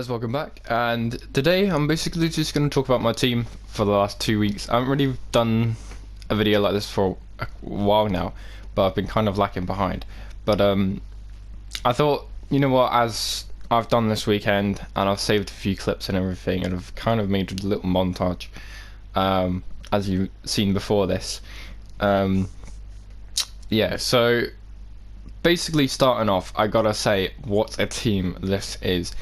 guys, welcome back, and today I'm basically just going to talk about my team for the last 2 weeks. I haven't really done a video like this for a while now, but I've been kind of lacking behind. But I thought, you know what, as I've done this weekend and I've saved a few clips and everything, and I've kind of made a little montage, as you've seen before this. Yeah, so basically starting off, I gotta say, what a team this is.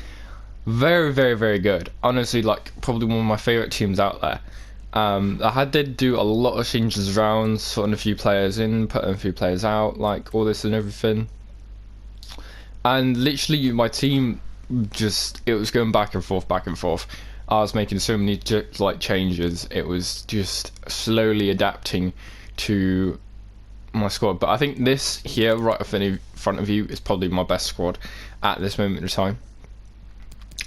Very, very, very good. Honestly, like, probably one of my favourite teams out there. I did do a lot of changes around, sorting a few players in, putting a few players out, like, all this and everything. And literally, my team it was going back and forth, back and forth. I was making so many, like, changes. It was just slowly adapting to my squad. But I think this here, right up in front of you, is probably my best squad at this moment in time.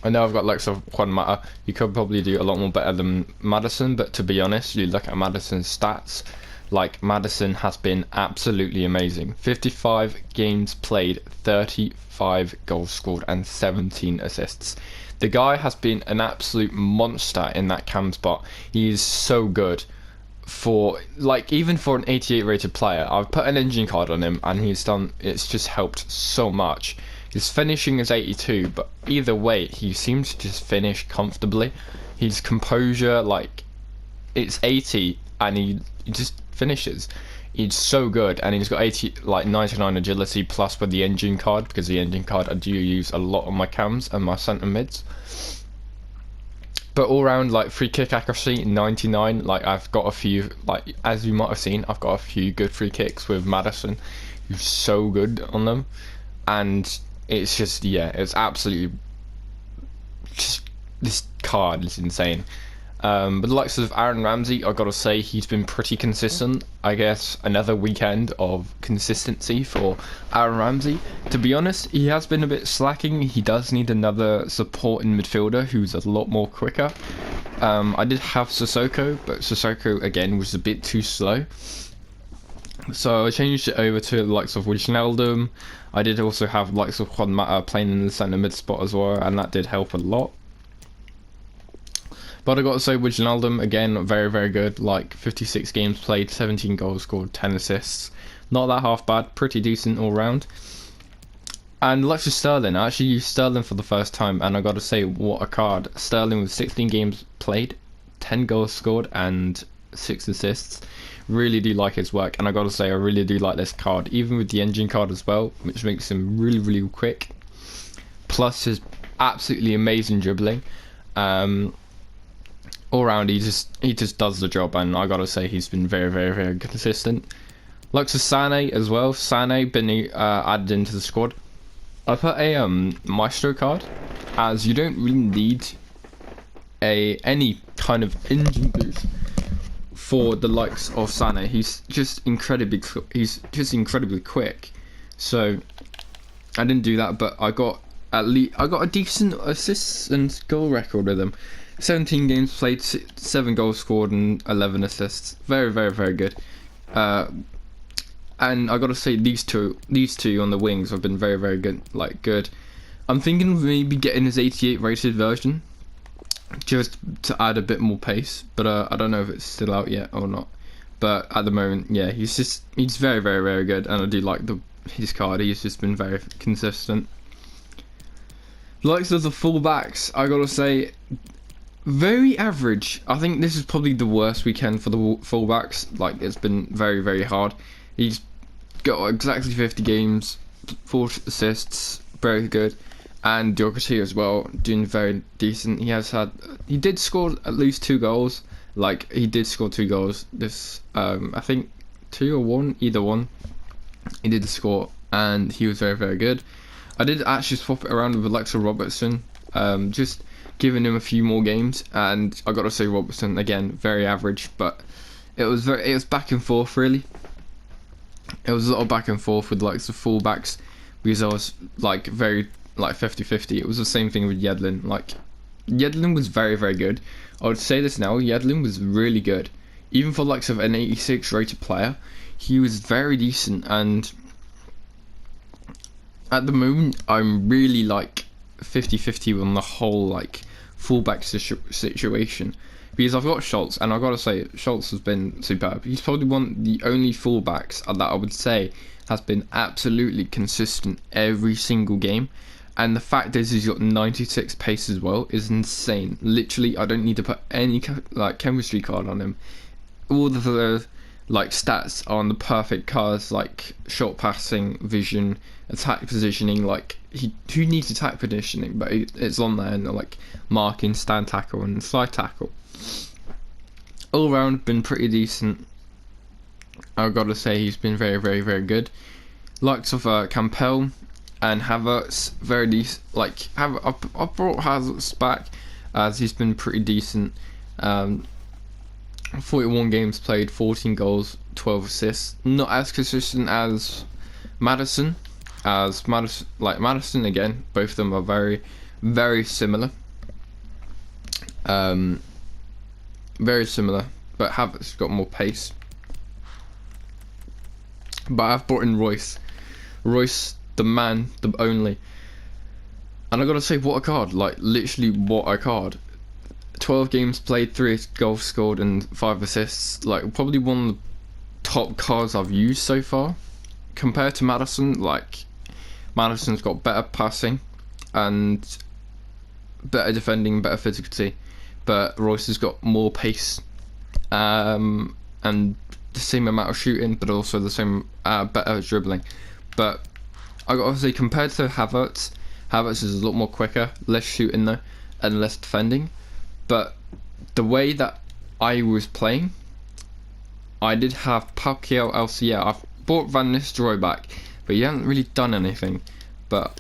I know I've got lots of Juan Mata. You could probably do a lot more better than Madison, but to be honest, you look at Madison's stats, like, Madison has been absolutely amazing. 55 games played, 35 goals scored, and 17 assists. The guy has been an absolute monster in that cam spot. He is so good. For, like, even for an 88 rated player, I've put an engine card on him and it's just helped so much. His finishing is 82, but either way, he seems to just finish comfortably. His composure, like, it's 80 and he just finishes. He's so good, and he's got 99 agility plus with the engine card, because the engine card I do use a lot on my cams and my centre mids. But all round, like, free kick accuracy 99. Like, I've got a few, like, as you might have seen, I've got a few good free kicks with Madison, who's so good on them. And it's just, yeah, it's absolutely just, this card is insane. But the likes of Aaron Ramsey, I've got to say, he's been pretty consistent. I guess another weekend of consistency for Aaron Ramsey. To be honest, he has been a bit slacking. He does need another supporting midfielder who's a lot more quicker. I did have Sissoko, but Sissoko, again, was a bit too slow. So I changed it over to the likes of Wijnaldum. I did also have the likes of Juan Mata playing in the centre mid spot as well, and that did help a lot. But I got to say, Wijnaldum, again, very, very good. Like, 56 games played, 17 goals scored, 10 assists. Not that half bad, pretty decent all round. And like Sterling, I actually used Sterling for the first time, and I got to say, what a card. Sterling with 16 games played, 10 goals scored, and 6 assists. Really do like his work, and I got to say, I really do like this card, even with the engine card as well, which makes him really, really quick. Plus his absolutely amazing dribbling. All round, he just does the job, and I gotta say, he's been very, very, very consistent. Like to Sane as well. Sane been added into the squad. I put a Maestro card, as you don't really need any kind of engine boost for the likes of Sane. He's just incredibly quick. So I didn't do that, but I got a decent assists and goal record with him. 17 games played, 7 goals scored, and 11 assists. Very, very, very good. And I got to say, these two on the wings have been very, very good. Like, good. I'm thinking of maybe getting his 88 rated version, just to add a bit more pace. But I don't know if it's still out yet or not. But at the moment, yeah, he's very, very, very good, and I do like his card. He's just been very consistent. Likes of the fullbacks, I got to say, very average. I think this is probably the worst weekend for the fullbacks. Like, it's been very, very hard. He's got exactly 50 games, 4 assists, very good, and Doherty as well, doing very decent. He did score at least 2 goals. Like, he did score 2 goals. This, I think 2 or 1, either one. He did score, and he was very, very good. I did actually swap it around with Alexa Robertson, just giving him a few more games, and I got to say, Robertson, again, very average, but it was back and forth, really. It was a lot of back and forth with like the fullbacks, because I was like very 50-50. It was the same thing with Yedlin. Like, Yedlin was very, very good. I would say this now, Yedlin was really good, even for likes of an 86 rated player. He was very decent, and at the moment I'm really like 50-50 on the whole like fullback situation, because I've got Schultz, and I've got to say Schultz has been superb. He's probably one of the only fullbacks that I would say has been absolutely consistent every single game. And the fact is he's got 96 pace as well is insane. Literally, I don't need to put any like chemistry card on him. All the like stats are on the perfect cards, like short passing, vision, attack positioning. Like who needs attack positioning, but it's on there, and like marking, stand tackle, and slide tackle. All around been pretty decent. I've got to say he's been very, very, very good. Likes of Campbell and Havertz, very decent. Like I brought Havertz back as he's been pretty decent. 41 games played, 14 goals, 12 assists. Not as consistent as Maddison. Maddison again, both of them are very, very similar. Very similar, but Havertz got more pace. But I've brought in Royce, the man, the only. And I gotta say, what a card! Like literally, what a card! 12 games played, 3 goals scored, and 5 assists. Like probably one of the top cards I've used so far. Compared to Maddison, like Maddison's got better passing and better defending, better physicality, but Royce has got more pace and the same amount of shooting, but also the same better dribbling. But I gotta say, compared to Havertz is a lot more quicker, less shooting though, and less defending. But the way that I was playing, I did have Pacquiao LCR. I've brought Van Nistelrooy back, but he hasn't really done anything. But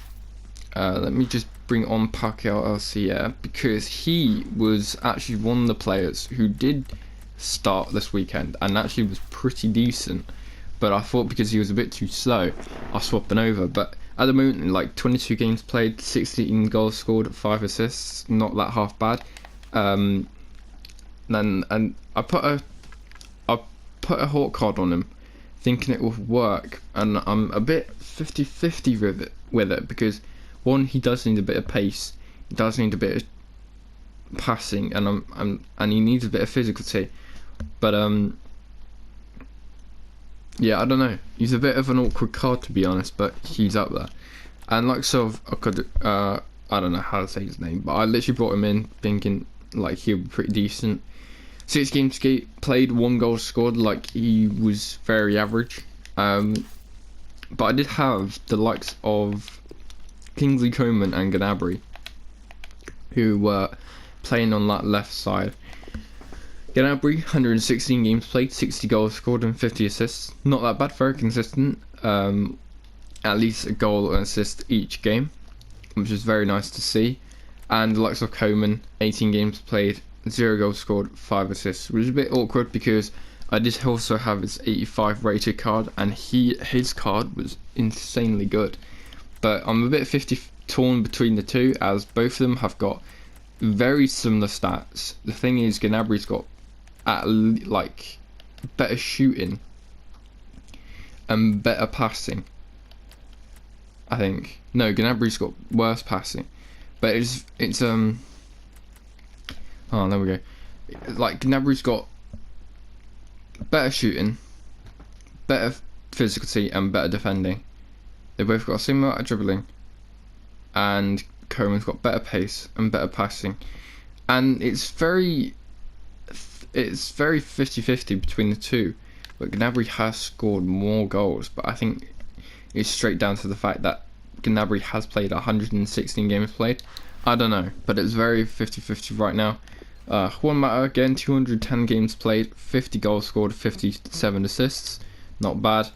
let me just bring on Pacquiao LCR, because he was actually one of the players who did start this weekend and actually was pretty decent. But I thought because he was a bit too slow, I swapped him over. But at the moment, like 22 games played, 16 goals scored, 5 assists, not that half bad. And I put a Hawk card on him, thinking it would work, and I'm a bit 50-50 with it because one, he does need a bit of pace, he does need a bit of passing, and he needs a bit of physicality. But yeah, I don't know. He's a bit of an awkward card, to be honest, but he's up there. And like I don't know how to say his name, but I literally brought him in thinking like he'll be pretty decent. 6 games played, 1 goal scored. Like he was very average. But I did have the likes of Kingsley Coman and Gnabry, who were playing on that left side. Gnabry, 116 games played, 60 goals scored and 50 assists. Not that bad, very consistent. At least a goal and assist each game, which is very nice to see. And the likes of Coman, 18 games played, 0 goals scored, 5 assists, which is a bit awkward because I did also have his 85 rated card, and his card was insanely good. But I'm a bit 50 torn between the two, as both of them have got very similar stats. The thing is, Gnabry's got like better shooting and better passing. I think no, Gnabry's got worse passing, but it's oh, there we go. Like Gnabry's got better shooting, better physicality, and better defending. They both got a similar amount of dribbling, and Coman's got better pace and better passing, and it's very 50-50 between the two. But Gnabry has scored more goals, but I think it's straight down to the fact that Gnabry has played 116 games played. I don't know, but it's very 50-50 right now. Juan Mata again, 210 games played, 50 goals scored, 57 assists, not bad.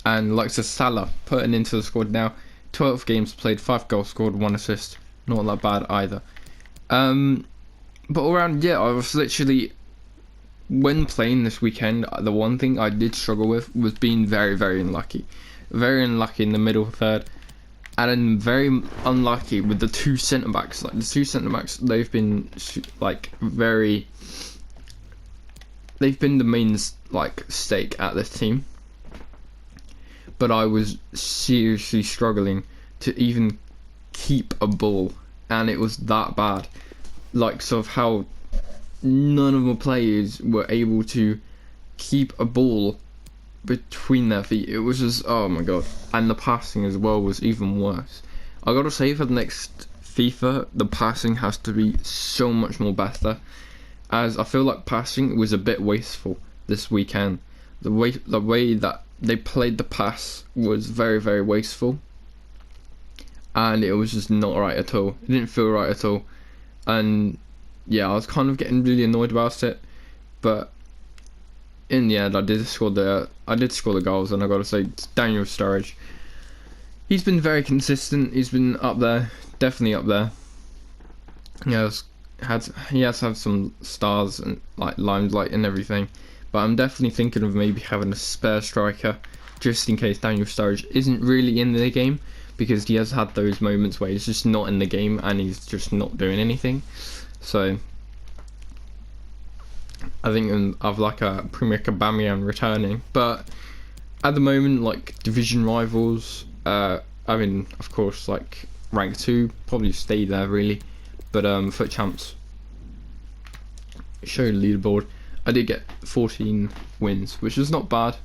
And like Salah putting into the squad now, 12 games played, 5 goals scored, 1 assist, not that bad either. But all around, yeah, I was literally, when playing this weekend, the one thing I did struggle with was being very, very unlucky. Very unlucky in the middle third, and then very unlucky with the 2 centre-backs. Like the 2 centre-backs, they've been like they've been the main like stake at this team. But I was seriously struggling to even keep a ball, and it was that bad. Like, sort of how none of my players were able to keep a ball between their feet. It was just, oh my god. And the passing as well was even worse. I gotta say, for the next FIFA, the passing has to be so much more better, as I feel like passing was a bit wasteful this weekend. The way that they played the pass was very, very wasteful, and it was just not right at all. It didn't feel right at all, and yeah, I was kind of getting really annoyed about it. But in the end, I did score the goals, and I gotta say, Daniel Sturridge, he's been very consistent. He's been up there, definitely up there. He has had some stars and like limelight and everything, but I'm definitely thinking of maybe having a spare striker just in case Daniel Sturridge isn't really in the game, because he has had those moments where he's just not in the game and he's just not doing anything. So I think of like a Premier Aubameyang returning, but at the moment, like division rivals, I mean, of course, like rank 2 probably stay there really, but FUT Champs, show the leaderboard, I did get 14 wins, which is not bad.